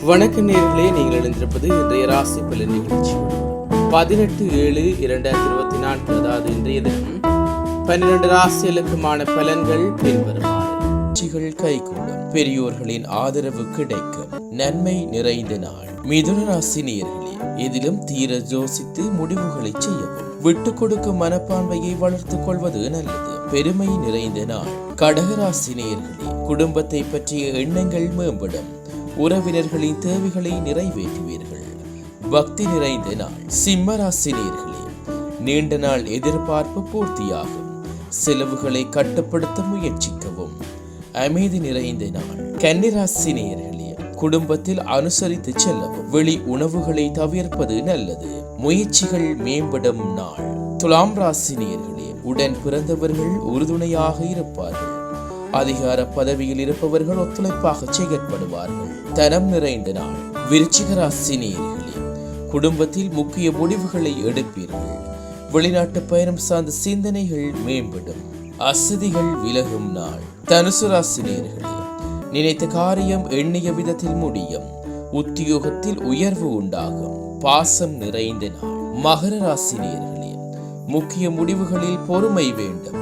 வணக்கம் நேயர்களே, நீங்கள் இணைந்திருப்பது இன்றைய ராசி பலன் நிகழ்ச்சி. 18/7/2024 அதாவது இன்றைய தினம் 12 ராசிகளுக்குமான பலன்கள் பின்வருமாறு. கைகூடும், பெரியோர்களின் ஆதரவு கிடைக்கும், நன்மை நிறைந்த நாள். மிதுன ராசி நேயர்களே, எதிலும் தீர யோசித்து முடிவுகளை செய்யவும், விட்டு கொடுக்கும் மனப்பான்மையை வளர்த்துக் கொள்வது நல்லது. பெருமை நிறைந்த நாள். கடகராசி நேயர்களே, குடும்பத்தை பற்றிய எண்ணங்கள் மேம்படும், உறவினர்களின் தேவைகளை நிறைவேற்றுவீர்கள். பக்தி நிறைந்த நாள். சிம்மராசி நேயர்களே, நீண்ட நாள் எதிர்பார்ப்பு பூர்த்தியாகும், செலவுகளை கட்டுப்படுத்த முயற்சிக்கவும். அமைதி நிறைந்த நாள். கன்னிராசி நேயர்களே, குடும்பத்தில் அனுசரித்து செல்லவும், வெளி உணவுகளை தவிர்ப்பது நல்லது, முயற்சிகள் மேம்படும் நாள். துலாம் ராசி நேயர்களே, உடன் பிறந்தவர்கள் உறுதுணையாக இருப்பார்கள், அதிகார பதவியில் இருப்பவர்கள் ஒத்துழைப்பாக செயற்படுவார்கள். தனம் நிறைந்த நாள். விருச்சிக ராசி நேயர்களே, குடும்பத்தில் முக்கிய முடிவுகளை எடுப்பீர்கள், வெளிநாட்டு பயணம் சார்ந்த சிந்தனைகள் மேம்படும், அசதிகள் விலகும் நாள். தனுசு ராசி நேயர்களே, நினைத்த காரியம் எண்ணிய விதத்தில் முடியும், உத்தியோகத்தில் உயர்வு உண்டாகும், பாசம் நிறைந்த நாள். மகர ராசி நேயர்களே, முக்கிய முடிவுகளில் பொறுமை வேண்டும்,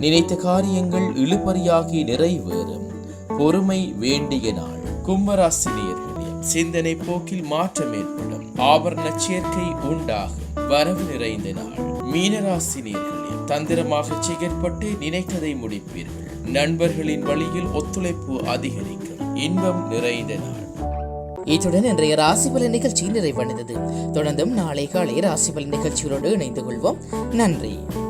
நினைத்த காரியங்கள் இழுபறியாகி நிறைவேறும், பொறுமை வேண்டிய நாள். கும்பராசி நேயர்களே, சிந்தனை போக்கில் மாற்றம் ஏற்படும், ஆபரண சேர்க்கை உண்டாகும், வரவு நிறைந்த நாள். மீனராசி நேயர்களே, தந்திரமாக செயற்பட்டு நினைத்ததை முடிப்பீர்கள், நண்பர்களின் வழியில் ஒத்துழைப்பு அதிகரிக்கும், இன்பம் நிறைந்த நாள். இத்துடன் இன்றைய ராசி பலன் நிகழ்ச்சி நிறைவடைந்தது. தொடர்ந்தும் நாளை காலை ராசி பலன் நிகழ்ச்சிகளோடு இணைந்து கொள்வோம். நன்றி.